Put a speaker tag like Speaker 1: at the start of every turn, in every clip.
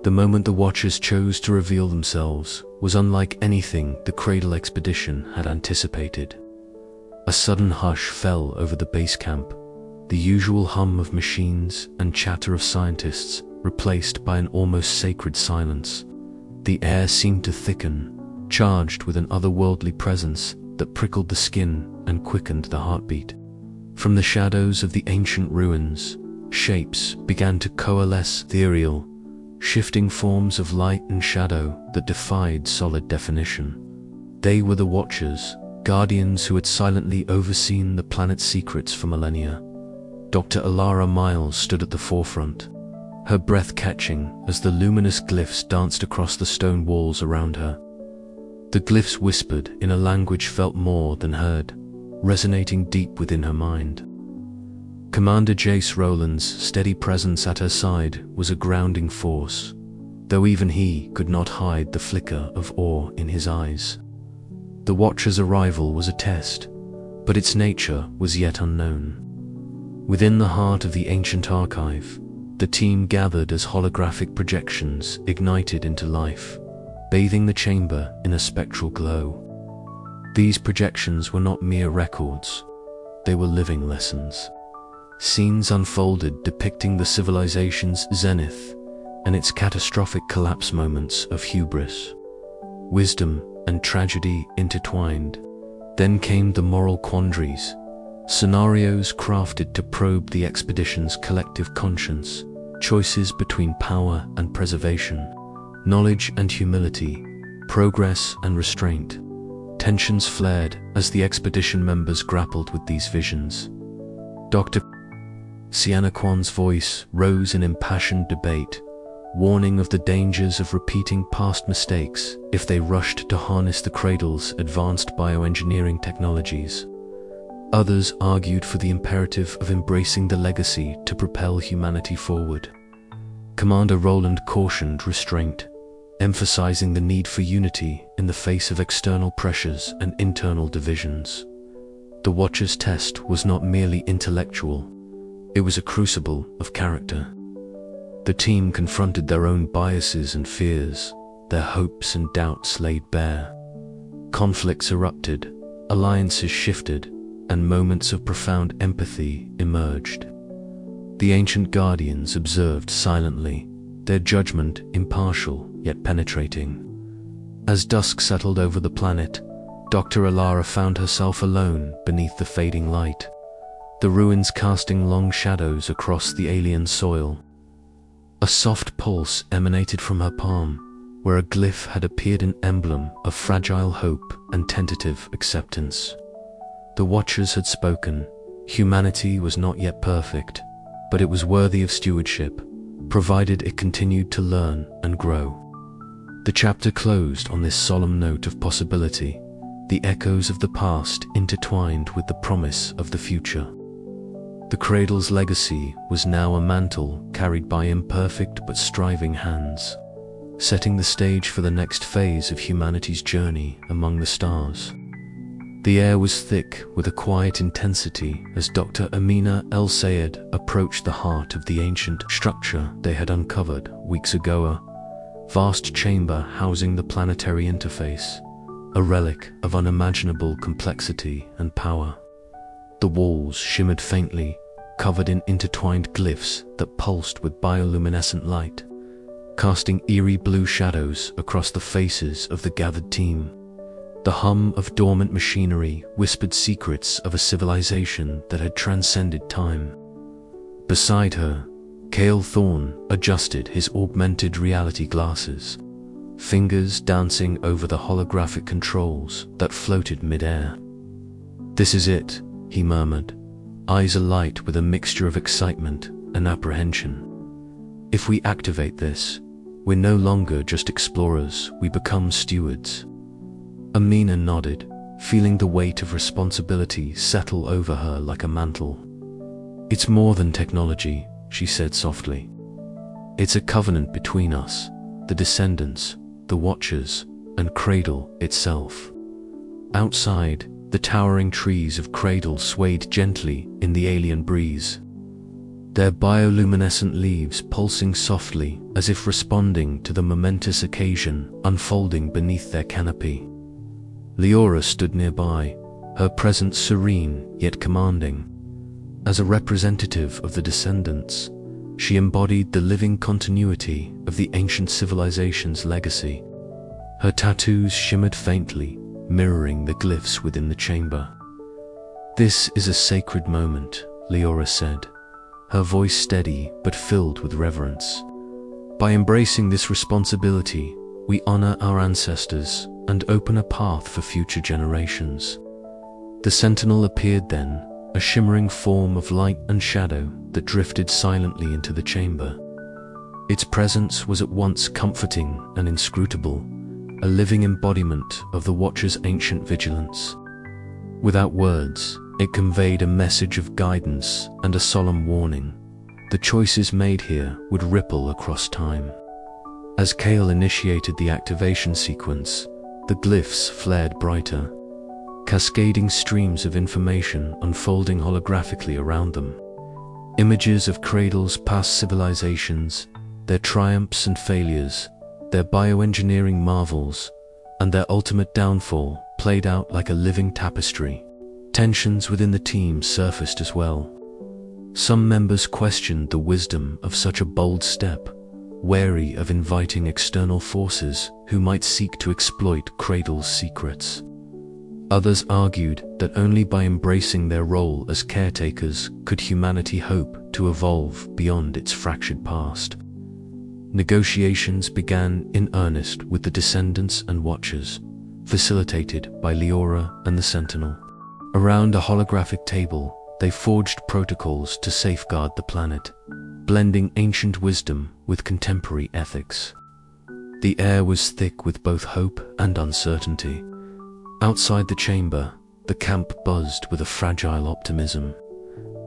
Speaker 1: The moment the Watchers chose to reveal themselves was unlike anything the Cradle expedition had anticipated. A sudden hush fell over the base camp, the usual hum of machines and chatter of scientists replaced by an almost sacred silence. The air seemed to thicken, charged with an otherworldly presence that prickled the skin and quickened the heartbeat. From the shadows of the ancient ruins, shapes began to coalesce, ethereal, shifting forms of light and shadow that defied solid definition. They were the Watchers, guardians who had silently overseen the planet's secrets for millennia. Dr. Alara Miles stood at the forefront, her breath catching as the luminous glyphs danced across the stone walls around her. The glyphs whispered in a language felt more than heard, resonating deep within her mind. Commander Jace Rowland's steady presence at her side was a grounding force, though even he could not hide the flicker of awe in his eyes. The Watcher's arrival was a test, but its nature was yet unknown. Within the heart of the ancient archive, the team gathered as holographic projections ignited into life, bathing the chamber in a spectral glow. These projections were not mere records, they were living lessons. Scenes unfolded depicting the civilization's zenith and its catastrophic collapse, moments of hubris, wisdom and tragedy intertwined. Then came the moral quandaries, scenarios crafted to probe the expedition's collective conscience, choices between power and preservation, knowledge and humility, progress and restraint. Tensions flared as the expedition members grappled with these visions. Dr. Sienna Kwan's voice rose in impassioned debate, warning of the dangers of repeating past mistakes if they rushed to harness the Cradle's advanced bioengineering technologies. Others argued for the imperative of embracing the legacy to propel humanity forward. Commander Rowland cautioned restraint, emphasizing the need for unity in the face of external pressures and internal divisions. The Watcher's test was not merely intellectual, it was a crucible of character. The team confronted their own biases and fears, their hopes and doubts laid bare. Conflicts erupted, alliances shifted, and moments of profound empathy emerged. The ancient guardians observed silently, their judgment impartial yet penetrating. As dusk settled over the planet, Dr. Alara found herself alone beneath the fading light, the ruins casting long shadows across the alien soil. A soft pulse emanated from her palm, where a glyph had appeared, an emblem of fragile hope and tentative acceptance. The Watchers had spoken. Humanity was not yet perfect, but it was worthy of stewardship, provided it continued to learn and grow. The chapter closed on this solemn note of possibility, the echoes of the past intertwined with the promise of the future. The Cradle's legacy was now a mantle carried by imperfect but striving hands, setting the stage for the next phase of humanity's journey among the stars. The air was thick with a quiet intensity as Dr. Amina El Sayed approached the heart of the ancient structure they had uncovered weeks ago, a vast chamber housing the planetary interface, a relic of unimaginable complexity and power. The walls shimmered faintly, covered in intertwined glyphs that pulsed with bioluminescent light, casting eerie blue shadows across the faces of the gathered team. The hum of dormant machinery whispered secrets of a civilization that had transcended time. Beside her, Cale Thorne adjusted his augmented reality glasses, fingers dancing over the holographic controls that floated mid-air. "This is it," he murmured, eyes alight with a mixture of excitement and apprehension. "If we activate this, we're no longer just explorers, we become stewards." Amina nodded, feeling the weight of responsibility settle over her like a mantle. "It's more than technology," she said softly. "It's a covenant between us, the descendants, the Watchers, and Cradle itself." Outside, the towering trees of Cradle swayed gently in the alien breeze. their bioluminescent leaves pulsing softly as if responding to the momentous occasion unfolding beneath their canopy. Lyra stood nearby, her presence serene yet commanding. As a representative of the descendants, she embodied the living continuity of the ancient civilization's legacy. Her tattoos shimmered faintly, mirroring the glyphs within the chamber. "This is a sacred moment," Lyra said, her voice steady but filled with reverence. "By embracing this responsibility, we honor our ancestors and open a path for future generations." The sentinel appeared then, a shimmering form of light and shadow that drifted silently into the chamber. Its presence was at once comforting and inscrutable, a living embodiment of the Watcher's ancient vigilance. Without words, it conveyed a message of guidance and a solemn warning. The choices made here would ripple across time. As Cale initiated the activation sequence, the glyphs flared brighter, cascading streams of information unfolding holographically around them. Images of Cradle's past civilizations, their triumphs and failures, their bioengineering marvels, and their ultimate downfall played out like a living tapestry. Tensions within the team surfaced as well. Some members questioned the wisdom of such a bold step, wary of inviting external forces who might seek to exploit Cradle's secrets. Others argued that only by embracing their role as caretakers could humanity hope to evolve beyond its fractured past. Negotiations began in earnest with the descendants and Watchers, facilitated by Lyra and the Sentinel. Around a holographic table, they forged protocols to safeguard the planet, blending ancient wisdom with contemporary ethics. The air was thick with both hope and uncertainty. Outside the chamber, the camp buzzed with a fragile optimism.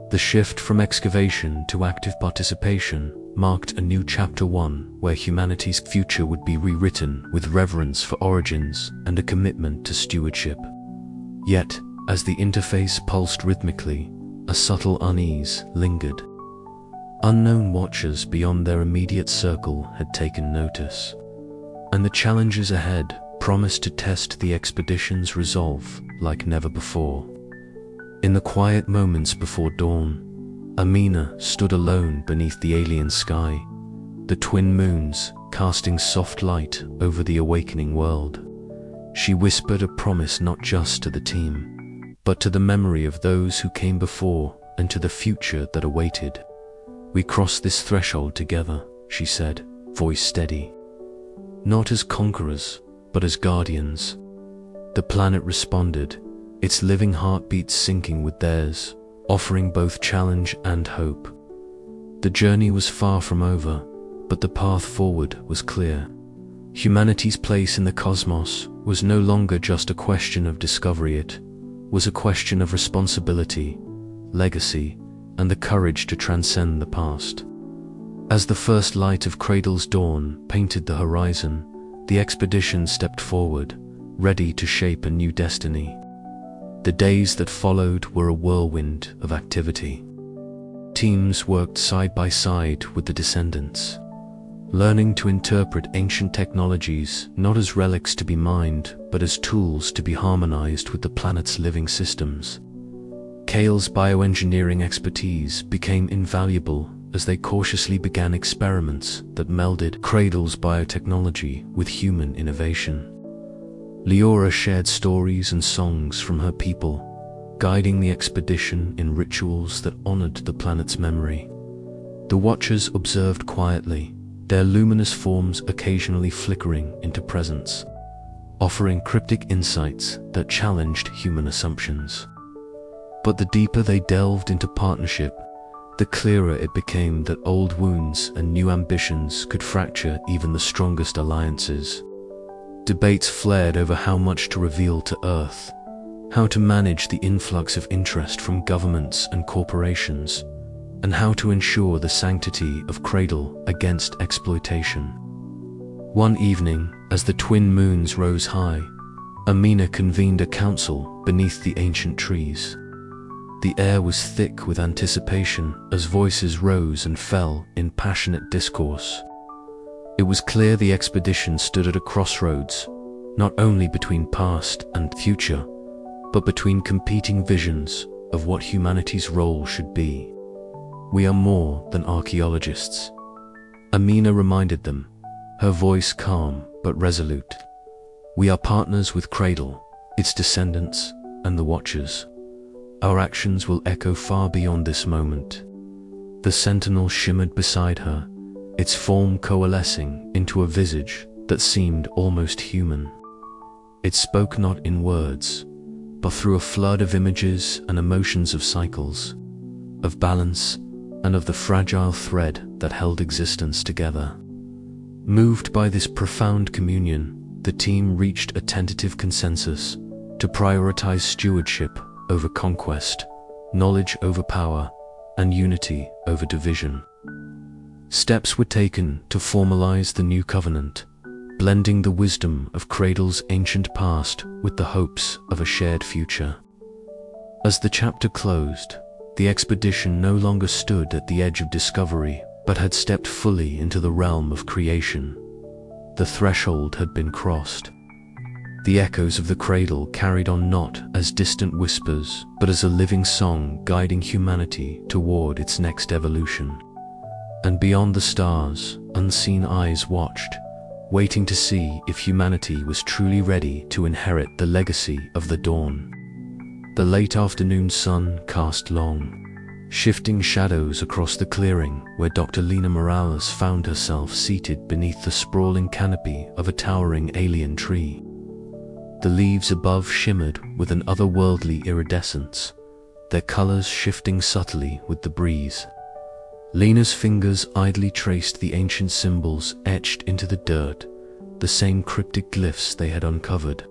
Speaker 1: The shift from excavation to active participation marked a new chapter 1 where humanity's future would be rewritten with reverence for origins and a commitment to stewardship. Yet, as the interface pulsed rhythmically, a subtle unease lingered. Unknown Watchers beyond their immediate circle had taken notice, and the challenges ahead promised to test the expedition's resolve like never before. In the quiet moments before dawn, Amina stood alone beneath the alien sky, the twin moons casting soft light over the awakening world. She whispered a promise not just to the team, but to the memory of those who came before and to the future that awaited. "We cross this threshold together," she said, voice steady. "Not as conquerors, but as guardians." The planet responded, its living heartbeats syncing with theirs, offering both challenge and hope. The journey was far from over, but the path forward was clear. Humanity's place in the cosmos was no longer just a question of discovery, it was a question of responsibility, legacy, and the courage to transcend the past. As the first light of Cradle's dawn painted the horizon, the expedition stepped forward, ready to shape a new destiny. The days that followed were a whirlwind of activity. Teams worked side by side with the descendants, learning to interpret ancient technologies not as relics to be mined, but as tools to be harmonized with the planet's living systems. Cale's bioengineering expertise became invaluable as they cautiously began experiments that melded Cradle's biotechnology with human innovation. Lyra shared stories and songs from her people, guiding the expedition in rituals that honored the planet's memory. The Watchers observed quietly, their luminous forms occasionally flickering into presence, offering cryptic insights that challenged human assumptions. But the deeper they delved into partnership, the clearer it became that old wounds and new ambitions could fracture even the strongest alliances. Debates flared over how much to reveal to Earth, how to manage the influx of interest from governments and corporations, and how to ensure the sanctity of Cradle against exploitation. One evening, as the twin moons rose high, Amina convened a council beneath the ancient trees. The air was thick with anticipation as voices rose and fell in passionate discourse. It was clear the expedition stood at a crossroads, not only between past and future, but between competing visions of what humanity's role should be. "We are more than archaeologists," Amina reminded them, her voice calm but resolute. "We are partners with Cradle, its descendants, and the Watchers. Our actions will echo far beyond this moment." The sentinel shimmered beside her, its form coalescing into a visage that seemed almost human. It spoke not in words, but through a flood of images and emotions of cycles, of balance, and of the fragile thread that held existence together. Moved by this profound communion, the team reached a tentative consensus to prioritize stewardship over conquest, knowledge over power, and unity over division. Steps were taken to formalize the new covenant, blending the wisdom of Cradle's ancient past with the hopes of a shared future. As the chapter closed, the expedition no longer stood at the edge of discovery, but had stepped fully into the realm of creation. The threshold had been crossed. The echoes of the Cradle carried on not as distant whispers, but as a living song guiding humanity toward its next evolution. And beyond the stars, unseen eyes watched, waiting to see if humanity was truly ready to inherit the legacy of the dawn. The late afternoon sun cast long, shifting shadows across the clearing where Dr. Lena Morales found herself seated beneath the sprawling canopy of a towering alien tree. The leaves above shimmered with an otherworldly iridescence, their colors shifting subtly with the breeze. Lena's fingers idly traced the ancient symbols etched into the dirt, the same cryptic glyphs they had uncovered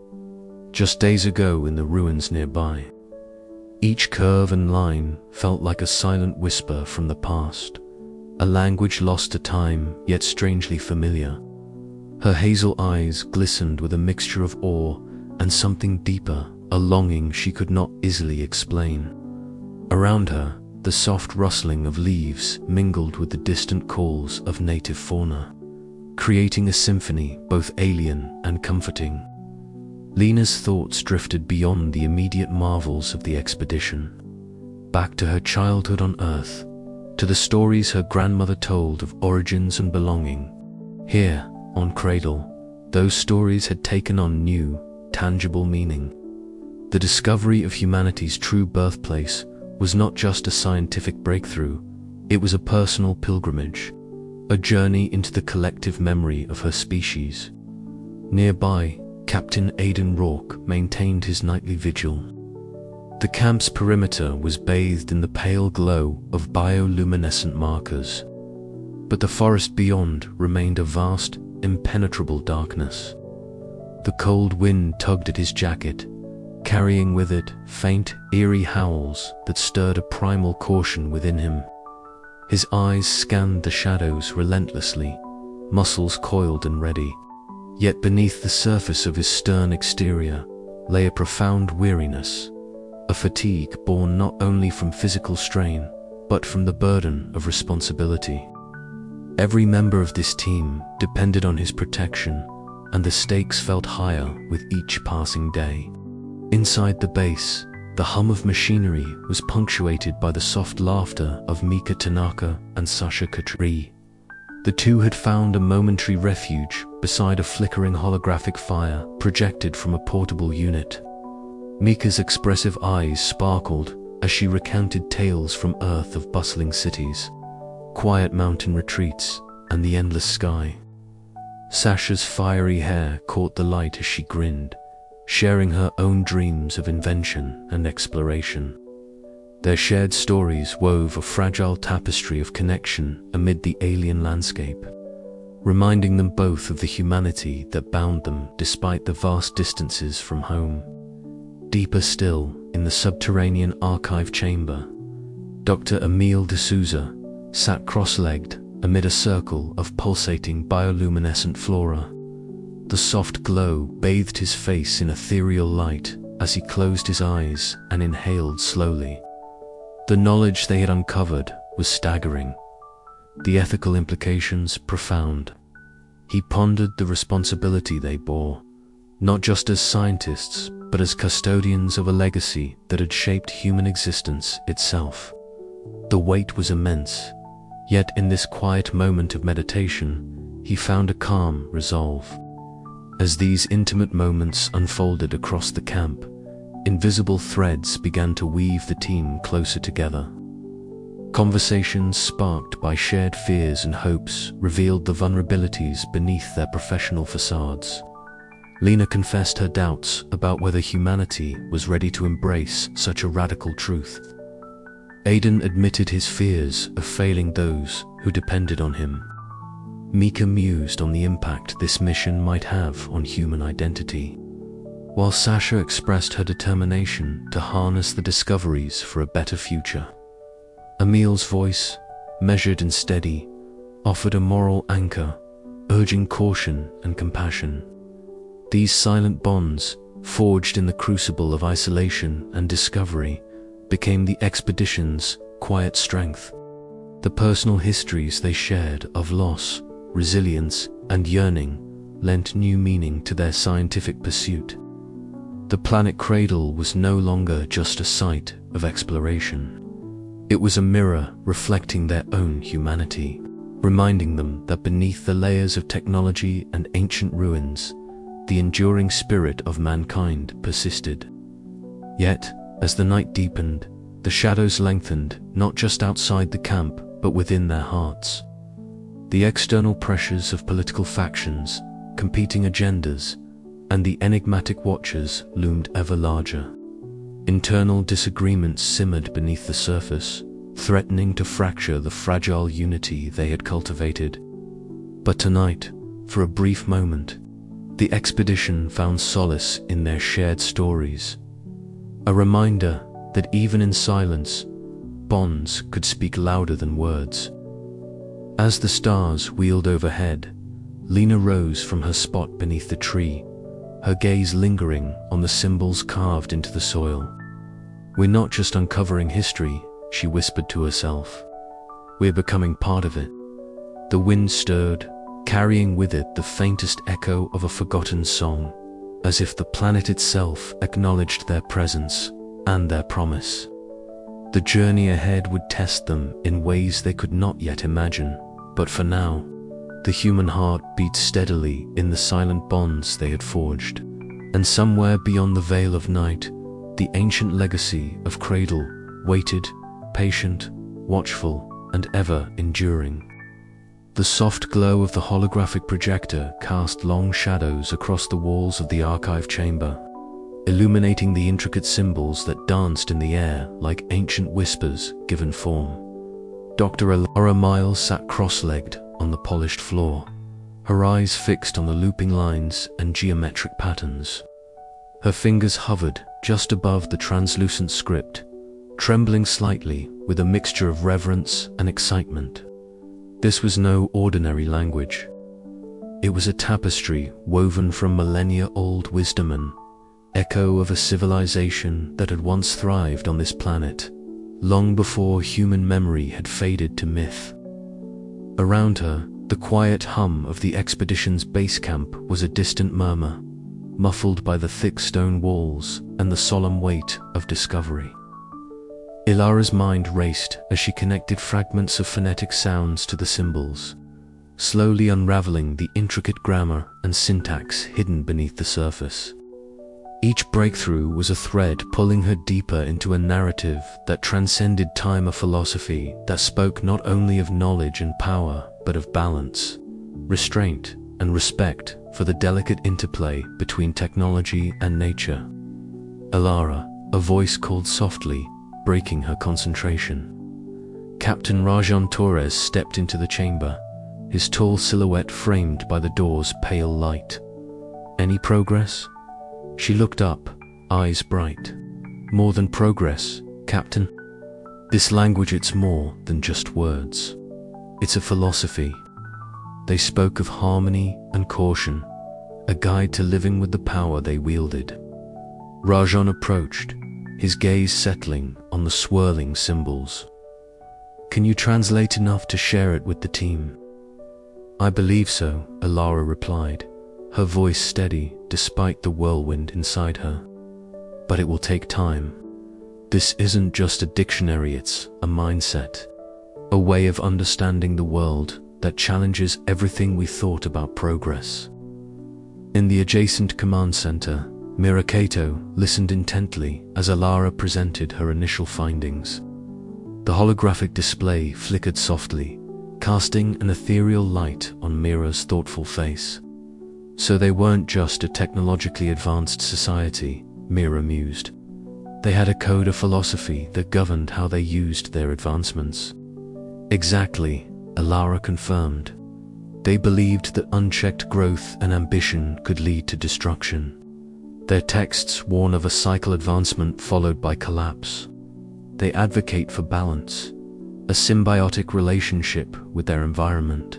Speaker 1: just days ago in the ruins nearby. Each curve and line felt like a silent whisper from the past, a language lost to time yet strangely familiar. Her hazel eyes glistened with a mixture of awe and something deeper, a longing she could not easily explain. Around her, the soft rustling of leaves mingled with the distant calls of native fauna, creating a symphony both alien and comforting. Lena's thoughts drifted beyond the immediate marvels of the expedition, back to her childhood on Earth, to the stories her grandmother told of origins and belonging. Here, on Cradle, those stories had taken on new, tangible meaning. The discovery of humanity's true birthplace was not just a scientific breakthrough, it was a personal pilgrimage, a journey into the collective memory of her species. Nearby, Captain Aidan Rourke maintained his nightly vigil. The camp's perimeter was bathed in the pale glow of bioluminescent markers, but the forest beyond remained a vast, impenetrable darkness. The cold wind tugged at his jacket, carrying with it faint, eerie howls that stirred a primal caution within him. His eyes scanned the shadows relentlessly, muscles coiled and ready. Yet beneath the surface of his stern exterior lay a profound weariness, a fatigue born not only from physical strain, but from the burden of responsibility. Every member of this team depended on his protection, and the stakes felt higher with each passing day. Inside the base, the hum of machinery was punctuated by the soft laughter of Mika Tanaka and Sasha Katri. The two had found a momentary refuge beside a flickering holographic fire projected from a portable unit. Mika's expressive eyes sparkled as she recounted tales from Earth of bustling cities, quiet mountain retreats, and the endless sky. Sasha's fiery hair caught the light as she grinned, sharing her own dreams of invention and exploration. Their shared stories wove a fragile tapestry of connection amid the alien landscape, reminding them both of the humanity that bound them despite the vast distances from home. Deeper still, in the subterranean archive chamber, Dr. Emile de Souza sat cross-legged amid a circle of pulsating bioluminescent flora. The soft glow bathed his face in ethereal light as he closed his eyes and inhaled slowly, The knowledge they had uncovered was staggering, the ethical implications profound. He pondered the responsibility they bore, not just as scientists, but as custodians of a legacy that had shaped human existence itself. The weight was immense, yet in this quiet moment of meditation, he found a calm resolve. As these intimate moments unfolded across the camp, invisible threads began to weave the team closer together. Conversations sparked by shared fears and hopes revealed the vulnerabilities beneath their professional facades. Lena confessed her doubts about whether humanity was ready to embrace such a radical truth. Aidan admitted his fears of failing those who depended on him. Mika mused on the impact this mission might have on human identity, while Sasha expressed her determination to harness the discoveries for a better future. Emil's voice, measured and steady, offered a moral anchor, urging caution and compassion. These silent bonds, forged in the crucible of isolation and discovery, became the expedition's quiet strength. The personal histories they shared of loss, resilience, and yearning lent new meaning to their scientific pursuit. The planet Cradle was no longer just a site of exploration. It was a mirror reflecting their own humanity, reminding them that beneath the layers of technology and ancient ruins, the enduring spirit of mankind persisted. Yet, as the night deepened, the shadows lengthened not just outside the camp, but within their hearts. The external pressures of political factions, competing agendas, and the enigmatic watchers loomed ever larger. Internal disagreements simmered beneath the surface, threatening to fracture the fragile unity they had cultivated. But tonight, for a brief moment, the expedition found solace in their shared stories, a reminder that even in silence, bonds could speak louder than words. As the stars wheeled overhead, Lena rose from her spot beneath the tree, her gaze lingering on the symbols carved into the soil. "We're not just uncovering history," she whispered to herself. "We're becoming part of it." The wind stirred, carrying with it the faintest echo of a forgotten song, as if the planet itself acknowledged their presence and their promise. The journey ahead would test them in ways they could not yet imagine, but for now, the human heart beat steadily in the silent bonds they had forged, and somewhere beyond the veil of night, the ancient legacy of Cradle waited, patient, watchful, and ever enduring. The soft glow of the holographic projector cast long shadows across the walls of the archive chamber, illuminating the intricate symbols that danced in the air like ancient whispers given form. Dr. Lyra Miles sat cross-legged on the polished floor, her eyes fixed on the looping lines and geometric patterns. Her fingers hovered just above the translucent script, trembling slightly with a mixture of reverence and excitement. This was no ordinary language. It was a tapestry woven from millennia-old wisdom, an echo of a civilization that had once thrived on this planet, long before human memory had faded to myth. Around her, the quiet hum of the expedition's base camp was a distant murmur, muffled by the thick stone walls and the solemn weight of discovery. Ilara's mind raced as she connected fragments of phonetic sounds to the symbols, slowly unraveling the intricate grammar and syntax hidden beneath the surface. Each breakthrough was a thread pulling her deeper into a narrative that transcended time, a philosophy that spoke not only of knowledge and power, but of balance, restraint, and respect for the delicate interplay between technology and nature. Ilara, a voice called softly, breaking her concentration. Captain Rajan Torres stepped into the chamber, his tall silhouette framed by the door's pale light. "Any progress?" She looked up, eyes bright. "More than progress, Captain. This language, it's more than just words. It's a philosophy." They spoke of harmony and caution, a guide to living with the power they wielded. Rajan approached, his gaze settling on the swirling symbols. "Can you translate enough to share it with the team?" "I believe so," Lyra replied, her voice steady despite the whirlwind inside her. "But it will take time. This isn't just a dictionary, it's a mindset, a way of understanding the world that challenges everything we thought about progress." In the adjacent command center, Mirakato listened intently as Alara presented her initial findings. The holographic display flickered softly, casting an ethereal light on Mira's thoughtful face. So they weren't just a technologically advanced society, Mira mused. They had a code of philosophy that governed how they used their advancements. "Exactly," Alara confirmed. They believed that unchecked growth and ambition could lead to destruction. Their texts warn of a cycle advancement followed by collapse. They advocate for balance, a symbiotic relationship with their environment.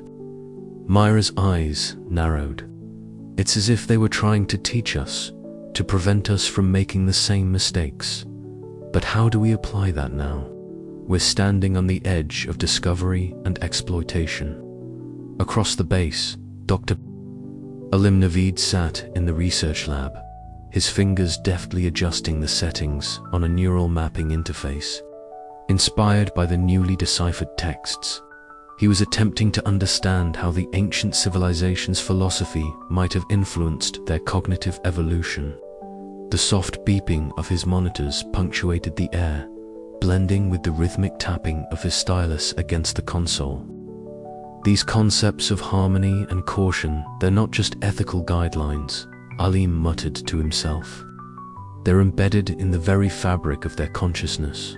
Speaker 1: Myra's eyes narrowed. It's as if they were trying to teach us, to prevent us from making the same mistakes. But how do we apply that now? We're standing on the edge of discovery and exploitation. Across the base, Dr. Alim Naveed sat in the research lab, his fingers deftly adjusting the settings on a neural mapping interface. Inspired by the newly deciphered texts, he was attempting to understand how the ancient civilization's philosophy might have influenced their cognitive evolution. The soft beeping of his monitors punctuated the air, blending with the rhythmic tapping of his stylus against the console. These concepts of harmony and caution, they're not just ethical guidelines, Alim muttered to himself. They're embedded in the very fabric of their consciousness.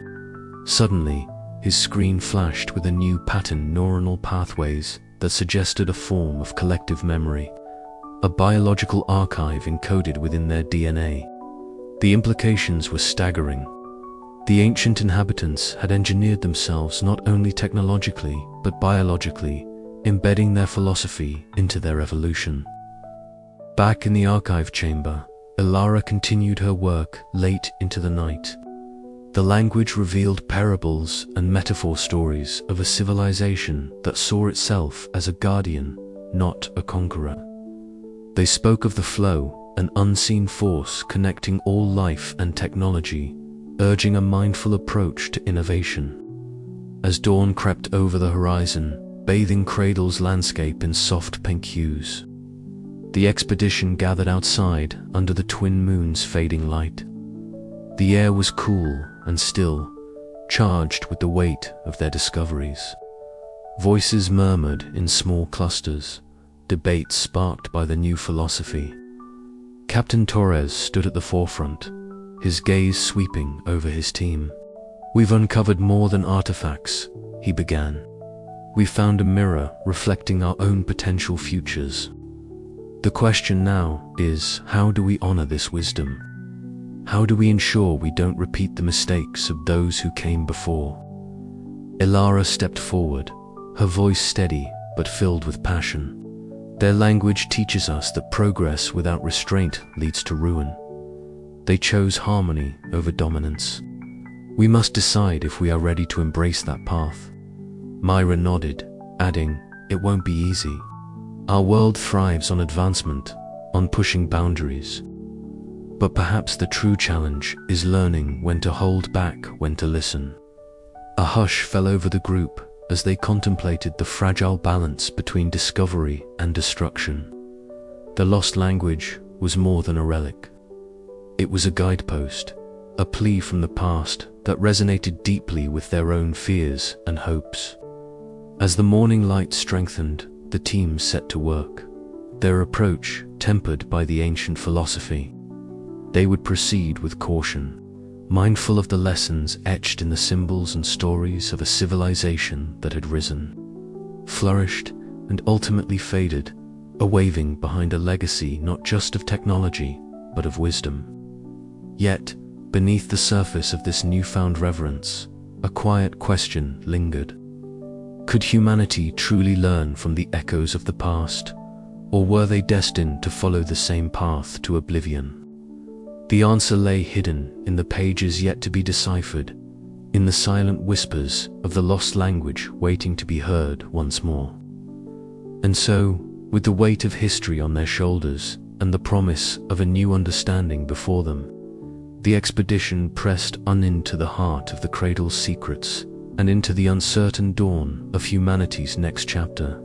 Speaker 1: Suddenly, his screen flashed with a new pattern neuronal pathways that suggested a form of collective memory, a biological archive encoded within their DNA. The implications were staggering. The ancient inhabitants had engineered themselves not only technologically, but biologically, embedding their philosophy into their evolution. Back in the archive chamber, Alara continued her work late into the night. The language revealed parables and metaphor stories of a civilization that saw itself as a guardian, not a conqueror. They spoke of the flow, an unseen force connecting all life and technology, urging a mindful approach to innovation. As dawn crept over the horizon, bathing Cradle's landscape in soft pink hues, the expedition gathered outside under the twin moon's fading light. The air was cool and still, charged with the weight of their discoveries. Voices murmured in small clusters, debates sparked by the new philosophy. Captain Torres stood at the forefront, his gaze sweeping over his team. "We've uncovered more than artifacts," he began. "We found a mirror reflecting our own potential futures. The question now is, how do we honor this wisdom? How do we ensure we don't repeat the mistakes of those who came before?" Alara stepped forward, her voice steady but filled with passion. "Their language teaches us that progress without restraint leads to ruin. They chose harmony over dominance. We must decide if we are ready to embrace that path." Myra nodded, adding, "It won't be easy. Our world thrives on advancement, on pushing boundaries. But perhaps the true challenge is learning when to hold back, when to listen." A hush fell over the group as they contemplated the fragile balance between discovery and destruction. The lost language was more than a relic. It was a guidepost, a plea from the past that resonated deeply with their own fears and hopes. As the morning light strengthened, the team set to work, their approach tempered by the ancient philosophy. They would proceed with caution, mindful of the lessons etched in the symbols and stories of a civilization that had risen, flourished, and ultimately faded, waving behind a legacy not just of technology, but of wisdom. Yet, beneath the surface of this newfound reverence, a quiet question lingered. Could humanity truly learn from the echoes of the past, or were they destined to follow the same path to oblivion? The answer lay hidden in the pages yet to be deciphered, in the silent whispers of the lost language waiting to be heard once more. And so, with the weight of history on their shoulders and the promise of a new understanding before them, the expedition pressed on into the heart of the Cradle's secrets and into the uncertain dawn of humanity's next chapter.